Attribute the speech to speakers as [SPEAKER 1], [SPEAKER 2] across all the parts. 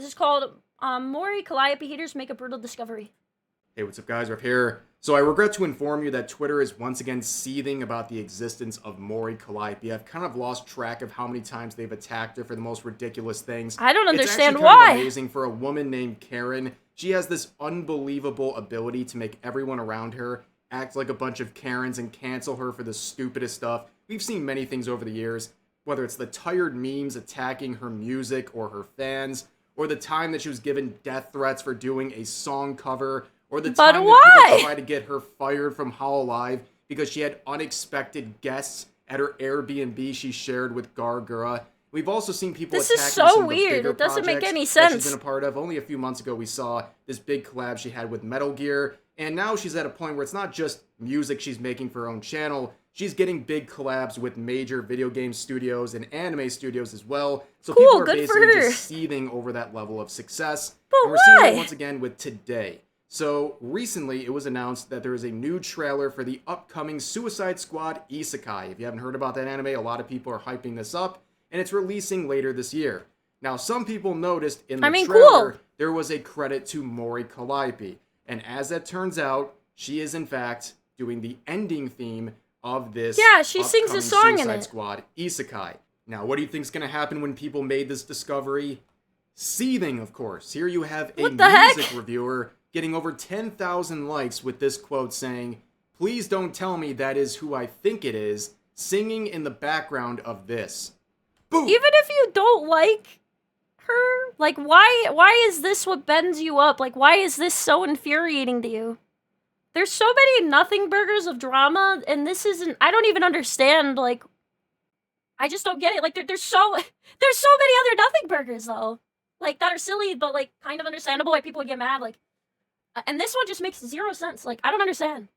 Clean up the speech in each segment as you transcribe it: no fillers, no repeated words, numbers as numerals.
[SPEAKER 1] This is called Mori, Calliope haters make a brutal discovery.
[SPEAKER 2] Hey, what's up, guys? Riff here. So I regret to inform you that Twitter is once again seething about the existence of Mori Calliope. I've kind of lost track of how many times they've attacked her for the most ridiculous things.
[SPEAKER 1] I don't understand
[SPEAKER 2] it's
[SPEAKER 1] why.
[SPEAKER 2] Kind of amazing for a woman named Karen. She has this unbelievable ability to make everyone around her act like a bunch of Karens and cancel her for the stupidest stuff. We've seen many things over the years, whether it's the tired memes attacking her music or her fans, or the time that she was given death threats for doing a song cover, or the time that people tried to get her fired from How Alive because she had unexpected guests at her Airbnb she shared with Gargura. We've also seen people attacking some of the bigger
[SPEAKER 1] It doesn't make any
[SPEAKER 2] that
[SPEAKER 1] sense.
[SPEAKER 2] she's been a part of. Only a few months ago we saw this big collab she had with Metal Gear, and now she's at a point where it's not just music she's making for her own channel. She's getting big collabs with major video game studios and anime studios as well. So
[SPEAKER 1] cool,
[SPEAKER 2] people are
[SPEAKER 1] good
[SPEAKER 2] basically
[SPEAKER 1] for her.
[SPEAKER 2] just seething over that level of success.
[SPEAKER 1] But
[SPEAKER 2] and we're
[SPEAKER 1] why?
[SPEAKER 2] seeing it once again with Today. So recently it was announced that there is a new trailer for the upcoming Suicide Squad Isekai. If you haven't heard about that anime, a lot of people are hyping this up, and it's releasing later this year. Now, some people noticed in the trailer there was a credit to Mori Calliope, and as that turns out, she is in fact doing the ending theme of this
[SPEAKER 1] she sings a song in
[SPEAKER 2] Suicide
[SPEAKER 1] it.
[SPEAKER 2] Squad Isekai. Now, what do you think is going to happen when people made this discovery? Seething, of course. Here you have a music reviewer getting over 10,000 likes with this quote saying, "Please don't tell me that is who I think it is, singing in the background of this." Boom!
[SPEAKER 1] Even if you don't like her, like, why is this what bends you up? Like, why is this so infuriating to you? There's so many nothing burgers of drama, and this isn't, I don't even understand, like, I just don't get it. Like, there's so many other nothing burgers, though. Like, that are silly, but, like, kind of understandable, like, people would get mad, like, and this one just makes zero sense. Like, I don't understand.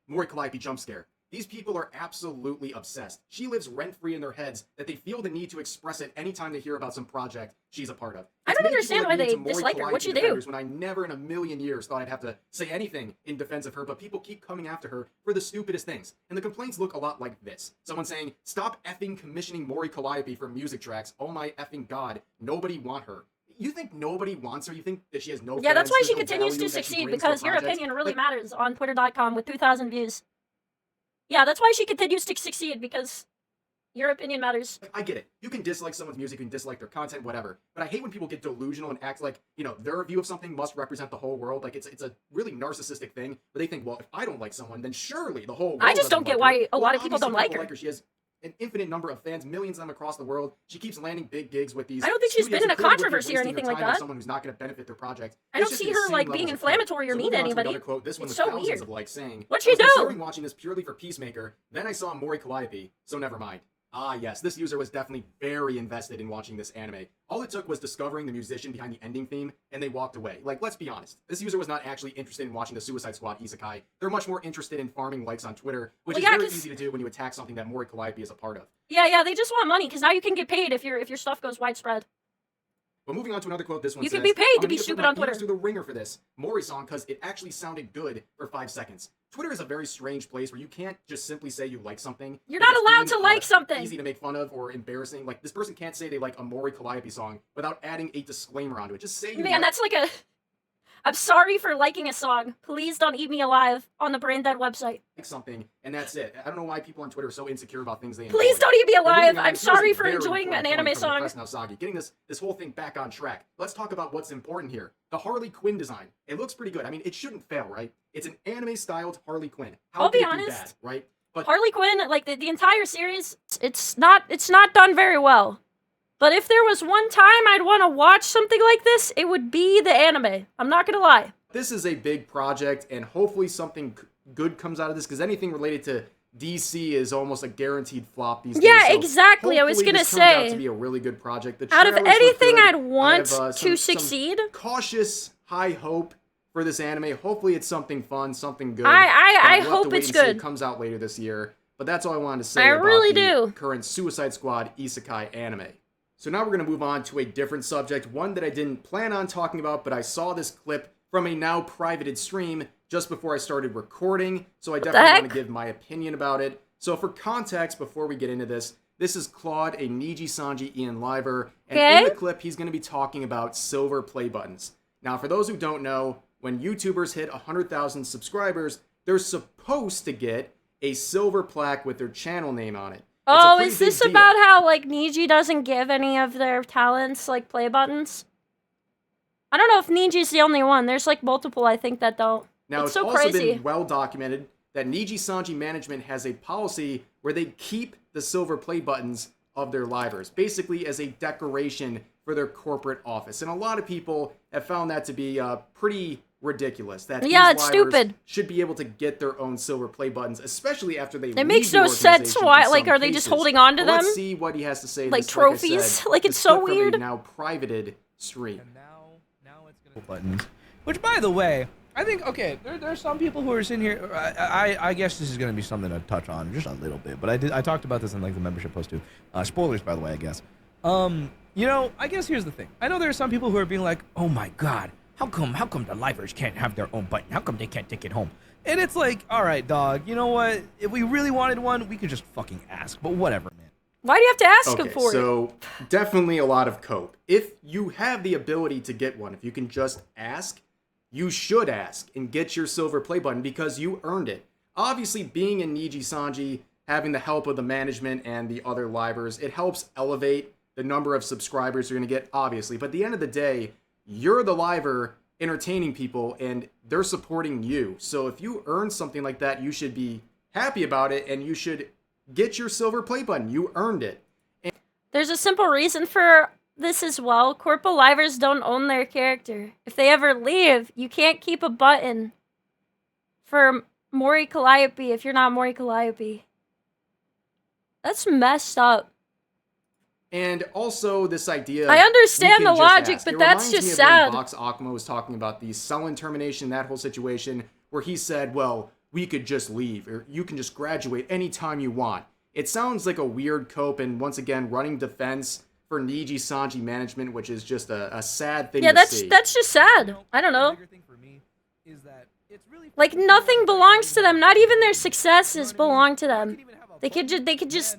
[SPEAKER 2] Mori Calliope jump scare. These people are absolutely obsessed. She lives rent-free in their heads that they feel the need to express it anytime they hear about some project she's a part of.
[SPEAKER 1] I don't understand why they dislike her. What'd she do?
[SPEAKER 2] When I never in a million years thought I'd have to say anything in defense of her, but people keep coming after her for the stupidest things. And the complaints look a lot like this. Someone saying, "Stop effing commissioning Mori Calliope for music tracks. Oh my effing god, nobody want her." You think nobody wants her? You think that she has no
[SPEAKER 1] Yeah, that's why
[SPEAKER 2] fans,
[SPEAKER 1] she
[SPEAKER 2] no
[SPEAKER 1] continues
[SPEAKER 2] value
[SPEAKER 1] to
[SPEAKER 2] that she
[SPEAKER 1] succeed,
[SPEAKER 2] brings to
[SPEAKER 1] because your
[SPEAKER 2] projects?
[SPEAKER 1] opinion really matters on Twitter.com with 2,000 views. Yeah, that's why she continues to succeed, because your opinion matters.
[SPEAKER 2] I get it. You can dislike someone's music, you can dislike their content, whatever. But I hate when people get delusional and act like, you know, their view of something must represent the whole world. Like, it's a really narcissistic thing. But they think, well, if I don't like someone, then surely the whole world
[SPEAKER 1] I just don't get why a lot of people don't like her.
[SPEAKER 2] She has an infinite number of fans, millions of them across the world. She keeps landing big gigs with these.
[SPEAKER 1] I don't think she's been in a controversy or anything like that.
[SPEAKER 2] Someone who's not going to benefit their project.
[SPEAKER 1] I don't see her like being inflammatory or mean to anybody.
[SPEAKER 2] This one
[SPEAKER 1] it's
[SPEAKER 2] was
[SPEAKER 1] so
[SPEAKER 2] thousands
[SPEAKER 1] weird.
[SPEAKER 2] of likes saying,
[SPEAKER 1] What'd she do?
[SPEAKER 2] I was considering watching this purely for Peacemaker. Then I saw Mori Calliope, so never mind. Ah, yes, this user was definitely very invested in watching this anime. All it took was discovering the musician behind the ending theme, and they walked away. Like, let's be honest. This user was not actually interested in watching the Suicide Squad Isekai. They're much more interested in farming likes on Twitter, which is very easy to do when you attack something that Mori Calliope is a part of.
[SPEAKER 1] Yeah, they just want money, because now you can get paid if your stuff goes widespread.
[SPEAKER 2] But moving on to another quote, this one
[SPEAKER 1] says,
[SPEAKER 2] you
[SPEAKER 1] can be paid to be stupid on Twitter.
[SPEAKER 2] To the ringer for this Mori song because it actually sounded good for 5 seconds. Twitter is a very strange place where you can't just simply say you like something.
[SPEAKER 1] You're not allowed to like something.
[SPEAKER 2] Easy to make fun of or embarrassing. Like, this person can't say they like a Mori Calliope song without adding a disclaimer onto it. Just say you
[SPEAKER 1] Man, that's like a... I'm sorry for liking a song. Please don't eat me alive on the Brain Dead website.
[SPEAKER 2] Like something, and that's it. I don't know why people on Twitter are so insecure about things they enjoy.
[SPEAKER 1] Please don't eat me alive. I'm sorry for enjoying an anime song.
[SPEAKER 2] Now, Sagi, getting this whole thing back on track. Let's talk about what's important here. The Harley Quinn design. It looks pretty good. I mean, it shouldn't fail, right? It's an anime-styled Harley Quinn.
[SPEAKER 1] I'll be
[SPEAKER 2] honest,
[SPEAKER 1] honest,
[SPEAKER 2] bad, right? But
[SPEAKER 1] Harley Quinn, like the entire series, it's not done very well. But if there was one time I'd want to watch something like this, it would be the anime. I'm not gonna lie.
[SPEAKER 2] This is a big project, and hopefully something good comes out of this, because anything related to DC is almost a guaranteed flop these days.
[SPEAKER 1] Yeah, exactly. I was gonna say,
[SPEAKER 2] turns out to be a really good project.
[SPEAKER 1] Out of anything I'd want to succeed,
[SPEAKER 2] some cautious high hope for this anime. Hopefully, it's something fun, something good.
[SPEAKER 1] I hope it's good.
[SPEAKER 2] It comes out later this year. But that's all I wanted to say about the current Suicide Squad Isekai anime. So now we're gonna move on to a different subject, one that I didn't plan on talking about, but I saw this clip from a now privated stream just before I started recording, so I definitely want to give my opinion about it. So for context, before we get into this, This is Claude, a Niji Sanji Ian Liver, and
[SPEAKER 1] Okay.
[SPEAKER 2] in the clip, he's going to be talking about silver play buttons. Now, for those who don't know, when YouTubers hit 100,000 subscribers, they're supposed to get a silver plaque with their channel name on it.
[SPEAKER 1] Oh, is this about how, like, Niji doesn't give any of their talents, like, play buttons? I don't know if Niji's the only one. There's, like, multiple, I think, that don't.
[SPEAKER 2] Now, it's
[SPEAKER 1] so
[SPEAKER 2] also
[SPEAKER 1] crazy.
[SPEAKER 2] been well documented that Niji Sanji management has a policy where they keep the silver play buttons of their livers, basically as a decoration for their corporate office. And a lot of people have found that to be pretty ridiculous. That
[SPEAKER 1] yeah,
[SPEAKER 2] these
[SPEAKER 1] it's
[SPEAKER 2] livers
[SPEAKER 1] stupid.
[SPEAKER 2] should be able to get their own silver play buttons, especially after they leave
[SPEAKER 1] It makes
[SPEAKER 2] the
[SPEAKER 1] no sense.
[SPEAKER 2] organization
[SPEAKER 1] Why?
[SPEAKER 2] in
[SPEAKER 1] Like,
[SPEAKER 2] some
[SPEAKER 1] are they just
[SPEAKER 2] cases.
[SPEAKER 1] holding on to
[SPEAKER 2] But
[SPEAKER 1] them?
[SPEAKER 2] Let's see what he has to say.
[SPEAKER 1] Like
[SPEAKER 2] this,
[SPEAKER 1] trophies?
[SPEAKER 2] Like, I said,
[SPEAKER 1] Like, it's
[SPEAKER 2] this
[SPEAKER 1] so
[SPEAKER 2] clip from a
[SPEAKER 1] weird.
[SPEAKER 2] now privated stream.
[SPEAKER 3] And now it's gonna buttons. Which, by the way, I think there's some people who are sitting here. I guess this is gonna be something to touch on just a little bit, but I talked about this in like the membership post too. Spoilers, by the way, I guess. You know, I guess here's the thing. I know there are some people who are being like, oh my god, how come the livers can't have their own button? How come they can't take it home? And it's like, all right, dog. You know what? If we really wanted one, we could just fucking ask. But whatever, man.
[SPEAKER 1] Why do you have to ask
[SPEAKER 2] Okay,
[SPEAKER 1] him for it?
[SPEAKER 2] so definitely a lot of cope. If you have the ability to get one, if you can just ask, you should ask and get your silver play button because you earned it. Obviously, being in Niji Sanji, having the help of the management and the other livers, it helps elevate the number of subscribers you're going to get, obviously. But at the end of the day, you're the liver entertaining people and they're supporting you. So if you earn something like that, you should be happy about it and you should get your silver play button. You earned it.
[SPEAKER 1] There's a simple reason for this as well. Corporal livers don't own their character. If they ever leave, you can't keep a button for Mori Calliope if you're not Mori Calliope. That's messed up.
[SPEAKER 2] And also this idea.
[SPEAKER 1] I understand
[SPEAKER 2] you
[SPEAKER 1] the
[SPEAKER 2] can
[SPEAKER 1] logic,
[SPEAKER 2] ask.
[SPEAKER 1] but
[SPEAKER 2] It
[SPEAKER 1] that's
[SPEAKER 2] reminds
[SPEAKER 1] just
[SPEAKER 2] me of
[SPEAKER 1] sad.
[SPEAKER 2] when Vox Akuma was talking about the Sullen termination, that whole situation, where he said, well, we could just leave, or you can just graduate anytime you want. It sounds like a weird cope, and once again, running defense for Niji Sanji management, which is just a sad thing
[SPEAKER 1] Yeah,
[SPEAKER 2] to see.
[SPEAKER 1] that's just sad. I don't know.
[SPEAKER 3] The bigger thing for me is that it's really
[SPEAKER 1] Like, nothing belongs to them. Not even their successes belong to them. They could just,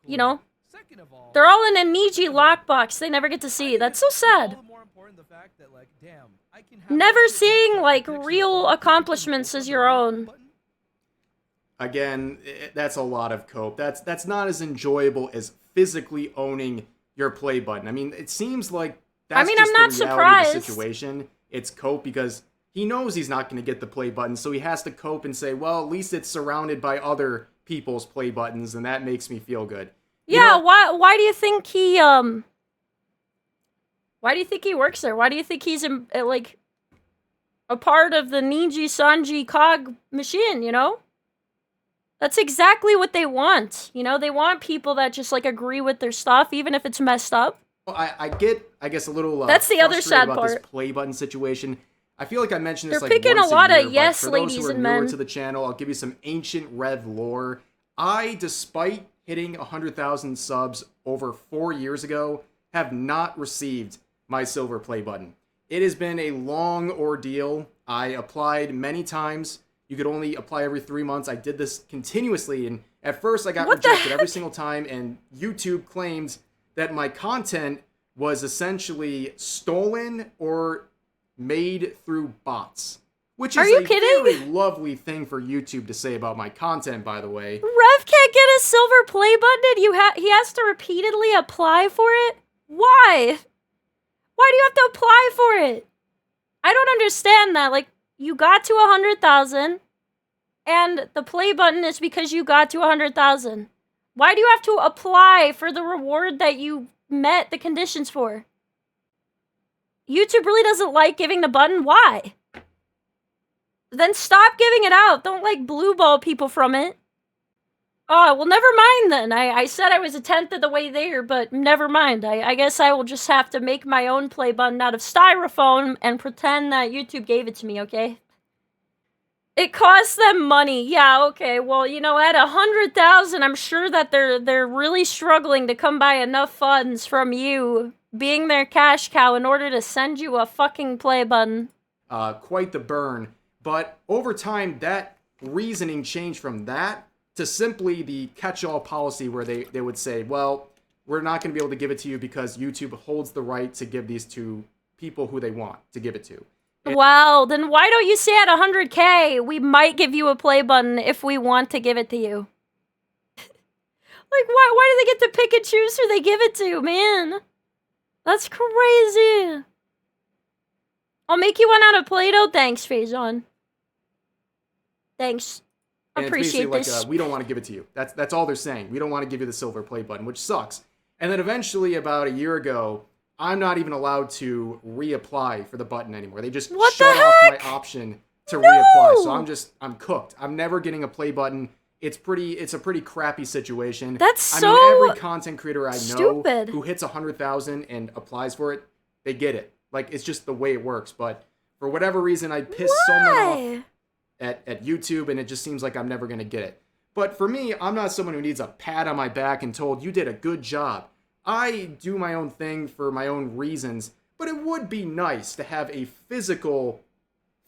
[SPEAKER 1] you know,
[SPEAKER 3] Second of all,
[SPEAKER 1] they're all in a Niji lockbox they never get to see. That's so sad.
[SPEAKER 3] all the more important the fact that, like, damn, I can have
[SPEAKER 1] Never
[SPEAKER 3] this shit
[SPEAKER 1] seeing,
[SPEAKER 3] next
[SPEAKER 1] like,
[SPEAKER 3] to
[SPEAKER 1] real
[SPEAKER 3] the
[SPEAKER 1] accomplishments as your own.
[SPEAKER 3] button.
[SPEAKER 2] Again, that's a lot of cope. That's not as enjoyable as physically owning your play button. I mean, it seems like that's
[SPEAKER 1] I'm
[SPEAKER 2] just
[SPEAKER 1] not
[SPEAKER 2] the reality of the
[SPEAKER 1] surprised.
[SPEAKER 2] situation. It's cope because he knows he's not going to get the play button, so he has to cope and say, well, at least it's surrounded by other people's play buttons, and that makes me feel good. You
[SPEAKER 1] Yeah,
[SPEAKER 2] know,
[SPEAKER 1] why do you think he why do you think he works there? Why do you think he's like a part of the Niji Sanji cog machine, you know? That's exactly what they want. You know, they want people that just like agree with their stuff even if it's messed up.
[SPEAKER 2] I get, I guess, a little
[SPEAKER 1] That's the other
[SPEAKER 2] frustrated
[SPEAKER 1] sad
[SPEAKER 2] about
[SPEAKER 1] part.
[SPEAKER 2] this play button situation. I feel like I mentioned this
[SPEAKER 1] They're
[SPEAKER 2] like
[SPEAKER 1] picking
[SPEAKER 2] once
[SPEAKER 1] a lot
[SPEAKER 2] year,
[SPEAKER 1] of
[SPEAKER 2] but
[SPEAKER 1] yes
[SPEAKER 2] for
[SPEAKER 1] ladies
[SPEAKER 2] those who are
[SPEAKER 1] and
[SPEAKER 2] newer
[SPEAKER 1] men.
[SPEAKER 2] to the channel, I'll give you some ancient Rev lore. Despite hitting 100,000 subs over 4 years ago, have not received my silver play button. It has been a long ordeal. I applied many times. You could only apply every 3 months. I did this continuously, and at first I got
[SPEAKER 1] What the
[SPEAKER 2] rejected every
[SPEAKER 1] heck?
[SPEAKER 2] single time, and YouTube claimed that my content was essentially stolen or made through bots. Which
[SPEAKER 1] Are
[SPEAKER 2] is
[SPEAKER 1] you
[SPEAKER 2] a
[SPEAKER 1] kidding?
[SPEAKER 2] very lovely thing for YouTube to say about my content, by the way.
[SPEAKER 1] Rev can't get a silver play button. He has to repeatedly apply for it. Why? Why do you have to apply for it? I don't understand that. Like, you got to 100,000, and the play button is because you got to 100,000. Why do you have to apply for the reward that you met the conditions for? YouTube really doesn't like giving the button. Why? Then stop giving it out. Don't, like, blue ball people from it. Oh, well, never mind then. I said I was a tenth of the way there, but never mind. I guess I will just have to make my own play button out of styrofoam and pretend that YouTube gave it to me, okay? It costs them money. Yeah, okay. Well, you know, at 100,000, I'm sure that they're really struggling to come by enough funds from you being their cash cow in order to send you a fucking play button.
[SPEAKER 2] Quite the burn. But over time, that reasoning changed from that to simply the catch-all policy where they would say, well, we're not going to be able to give it to you because YouTube holds the right to give these to people who they want to give it to.
[SPEAKER 1] Well, then why don't you say at 100K, we might give you a play button if we want to give it to you? Like, why do they get to pick and choose who they give it to, man? That's crazy. I'll make you one out of Play-Doh. Thanks, Faison. Thanks.
[SPEAKER 2] And
[SPEAKER 1] Appreciate
[SPEAKER 2] it's basically
[SPEAKER 1] this.
[SPEAKER 2] like, we don't want to give it to you. That's all they're saying. We don't want to give you the silver play button, which sucks. And then eventually, about a year ago, I'm not even allowed to reapply for the button anymore. They just
[SPEAKER 1] What
[SPEAKER 2] shut
[SPEAKER 1] the
[SPEAKER 2] off
[SPEAKER 1] heck?
[SPEAKER 2] my option to
[SPEAKER 1] No!
[SPEAKER 2] reapply. So I'm cooked. I'm never getting a play button. It's a pretty crappy situation.
[SPEAKER 1] That's
[SPEAKER 2] I
[SPEAKER 1] so
[SPEAKER 2] mean, every content creator I know
[SPEAKER 1] stupid.
[SPEAKER 2] who hits 100,000 and applies for it, they get it. Like, it's just the way it works. But for whatever reason, I piss someone off
[SPEAKER 1] Why?
[SPEAKER 2] at YouTube, and it just seems like I'm never going to get it. But for me, I'm not someone who needs a pat on my back and told, you did a good job. I do my own thing for my own reasons, but it would be nice to have a physical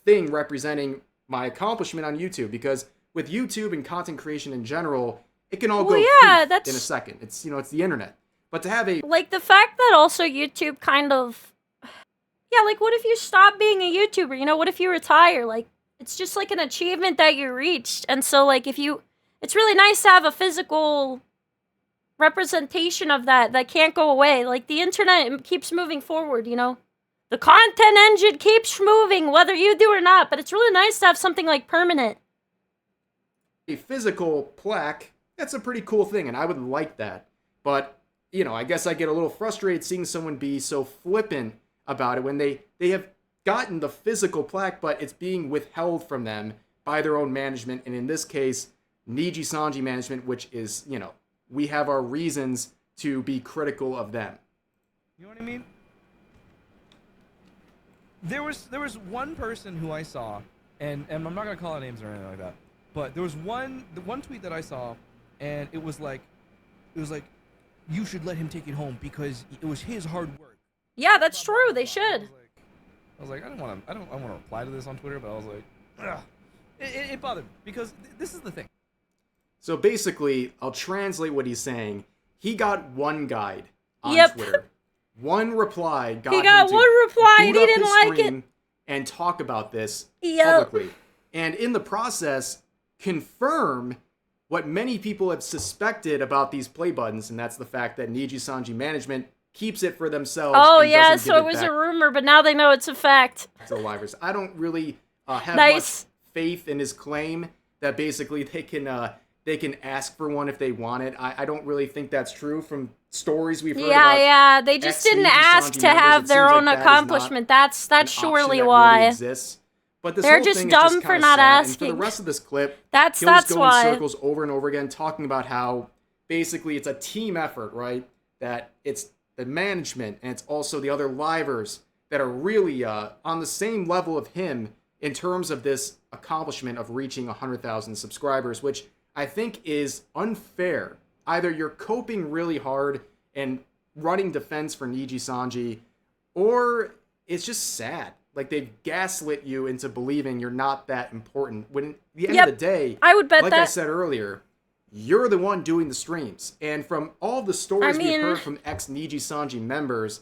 [SPEAKER 2] thing representing my accomplishment on YouTube, because with YouTube and content creation in general, it can all
[SPEAKER 1] Well,
[SPEAKER 2] go
[SPEAKER 1] yeah,
[SPEAKER 2] poof
[SPEAKER 1] that's-
[SPEAKER 2] in a second. It's, it's the internet. But to have a
[SPEAKER 1] Like, the fact that also YouTube kind of... Yeah, like, what if you stop being a YouTuber? You know, what if you retire? Like, it's just like an achievement that you reached. And so, like, if you... It's really nice to have a physical representation of that can't go away. Like, the internet keeps moving forward, you know? The content engine keeps moving, whether you do or not. But it's really nice to have something, like, permanent.
[SPEAKER 2] physical plaque, that's a pretty cool thing, and I would like that. But, I guess I get a little frustrated seeing someone be so flippant about it when they have gotten the physical plaque, but it's being withheld from them by their own management, and in this case, Niji Sanji management, which is, we have our reasons to be critical of them.
[SPEAKER 3] You know what I mean? There was one person who I saw, and I'm not gonna call out names or anything like that, but there was one tweet that I saw, and it was like, you should let him take it home because it was his hard work.
[SPEAKER 1] Yeah, that's true. They should.
[SPEAKER 3] I was like, I don't want to reply to this on Twitter, but I was like, ugh. It bothered me because this is the thing.
[SPEAKER 2] So basically, I'll translate what he's saying. He got one guide on
[SPEAKER 1] Yep.
[SPEAKER 2] Twitter. One reply got
[SPEAKER 1] He got
[SPEAKER 2] him to
[SPEAKER 1] one reply and
[SPEAKER 2] boot
[SPEAKER 1] he
[SPEAKER 2] up
[SPEAKER 1] didn't
[SPEAKER 2] his
[SPEAKER 1] like it.
[SPEAKER 2] stream and talk about this
[SPEAKER 1] Yep.
[SPEAKER 2] publicly. And in the process, confirm what many people have suspected about these play buttons, and that's the fact that Niji Sanji management keeps it for themselves.
[SPEAKER 1] Oh,
[SPEAKER 2] and
[SPEAKER 1] yeah,
[SPEAKER 2] doesn't
[SPEAKER 1] so
[SPEAKER 2] give
[SPEAKER 1] it was
[SPEAKER 2] back
[SPEAKER 1] a rumor, but now they know it's a fact.
[SPEAKER 2] to the livers. I don't really have
[SPEAKER 1] Nice.
[SPEAKER 2] much faith in his claim that basically they can ask for one if they want it. I don't really think that's true from stories we've heard about.
[SPEAKER 1] Yeah, they just didn't
[SPEAKER 2] ex-Niji
[SPEAKER 1] ask
[SPEAKER 2] Sanji
[SPEAKER 1] to
[SPEAKER 2] members.
[SPEAKER 1] have
[SPEAKER 2] It
[SPEAKER 1] their
[SPEAKER 2] seems
[SPEAKER 1] own
[SPEAKER 2] like that is not
[SPEAKER 1] accomplishment. That's
[SPEAKER 2] an option
[SPEAKER 1] surely
[SPEAKER 2] that
[SPEAKER 1] why.
[SPEAKER 2] really exists. But this
[SPEAKER 1] They're
[SPEAKER 2] whole
[SPEAKER 1] just
[SPEAKER 2] thing is
[SPEAKER 1] dumb
[SPEAKER 2] just
[SPEAKER 1] for
[SPEAKER 2] kinda
[SPEAKER 1] not
[SPEAKER 2] sad. And for
[SPEAKER 1] asking.
[SPEAKER 2] the rest of this clip,
[SPEAKER 1] That's
[SPEAKER 2] he'll just go
[SPEAKER 1] why.
[SPEAKER 2] in circles over and over again, talking about how basically it's a team effort, right? That it's the management and it's also the other livers that are really on the same level of him in terms of this accomplishment of reaching 100,000 subscribers, which I think is unfair. Either you're coping really hard and running defense for Niji Sanji, or it's just sad. Like, they've gaslit you into believing you're not that important. When at the end of the day,
[SPEAKER 1] I would bet
[SPEAKER 2] like
[SPEAKER 1] that.
[SPEAKER 2] I said earlier, you're the one doing the streams. And from all the stories
[SPEAKER 1] I mean-
[SPEAKER 2] we've heard from ex-Niji Sanji members,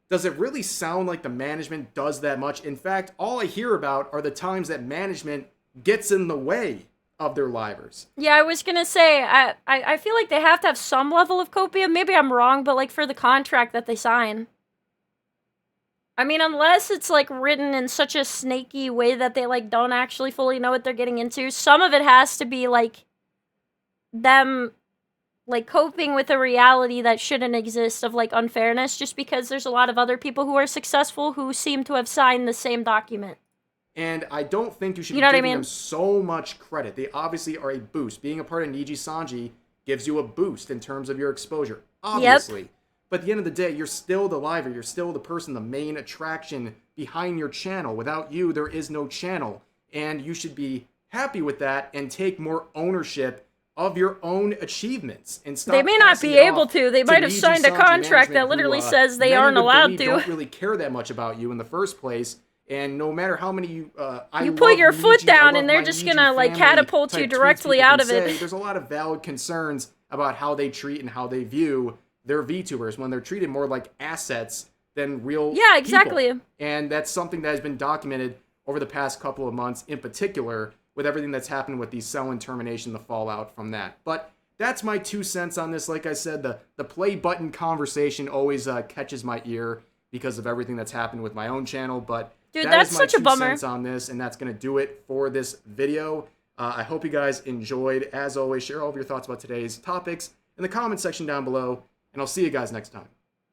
[SPEAKER 2] does it really sound like the management does that much? In fact, all I hear about are the times that management gets in the way of their livers.
[SPEAKER 1] Yeah, I was gonna say, I feel like they have to have some level of copium. Maybe I'm wrong, but like for the contract that they sign. I mean, unless it's like written in such a snaky way that they like don't actually fully know what they're getting into, some of it has to be like them like coping with a reality that shouldn't exist of like unfairness, just because there's a lot of other people who are successful who seem to have signed the same document.
[SPEAKER 2] And I don't think you should
[SPEAKER 1] You
[SPEAKER 2] be
[SPEAKER 1] know what I
[SPEAKER 2] giving
[SPEAKER 1] mean?
[SPEAKER 2] them so much credit. They obviously are a boost. Being a part of Niji Sanji gives you a boost in terms of your exposure. Obviously. But at the end of the day, you're still the liver. You're still the person, the main attraction behind your channel. Without you, there is no channel. And you should be happy with that and take more ownership of your own achievements. And stop
[SPEAKER 1] They may not
[SPEAKER 2] passing
[SPEAKER 1] be
[SPEAKER 2] it
[SPEAKER 1] able
[SPEAKER 2] off
[SPEAKER 1] to. They might have
[SPEAKER 2] Niji
[SPEAKER 1] signed a
[SPEAKER 2] Sanji
[SPEAKER 1] contract that
[SPEAKER 2] management
[SPEAKER 1] literally
[SPEAKER 2] who,
[SPEAKER 1] says they
[SPEAKER 2] many
[SPEAKER 1] aren't
[SPEAKER 2] would
[SPEAKER 1] allowed
[SPEAKER 2] believe
[SPEAKER 1] to.
[SPEAKER 2] don't really care that much about you in the first place. And no matter how many
[SPEAKER 1] you put your foot down and they're just gonna like
[SPEAKER 2] family
[SPEAKER 1] catapult you
[SPEAKER 2] type tweets
[SPEAKER 1] directly
[SPEAKER 2] people
[SPEAKER 1] out
[SPEAKER 2] can
[SPEAKER 1] of it.
[SPEAKER 2] say, there's a lot of valid concerns about how they treat and how they view their VTubers when they're treated more like assets than real
[SPEAKER 1] Yeah, exactly.
[SPEAKER 2] people. And that's something that has been documented over the past couple of months, in particular with everything that's happened with the Cell and termination, the fallout from that. But that's my 2 cents on this. Like I said, the play button conversation always catches my ear because of everything that's happened with my own channel. But
[SPEAKER 1] dude,
[SPEAKER 2] that
[SPEAKER 1] that's
[SPEAKER 2] is my
[SPEAKER 1] such a
[SPEAKER 2] 2
[SPEAKER 1] bummer.
[SPEAKER 2] cents on this, and that's going to do it for this video. I hope you guys enjoyed. As always, share all of your thoughts about today's topics in the comment section down below, and I'll see you guys next time.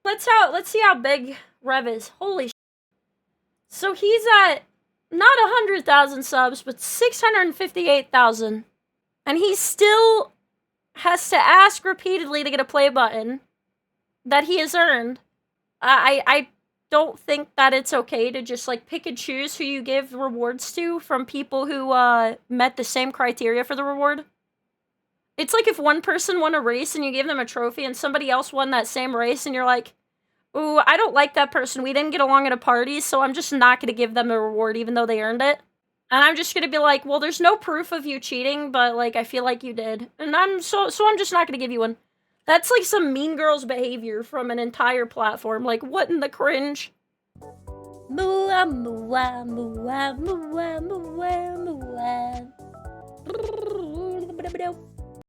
[SPEAKER 1] Let's see how big Rev is. Holy sh**. So he's at not 100,000 subs, but 658,000. And he still has to ask repeatedly to get a play button that he has earned. I don't think that it's okay to just like pick and choose who you give rewards to from people who met the same criteria for the reward. It's like if one person won a race and you give them a trophy and somebody else won that same race and you're like, ooh, I don't like that person. We didn't get along at a party, so I'm just not going to give them a reward even though they earned it. And I'm just going to be like, well, there's no proof of you cheating, but like I feel like you did. And I'm just not going to give you one. That's like some Mean Girls behavior from an entire platform. Like, what in the cringe? Mooah, mooah, mooah, mooah, mooah, mooah.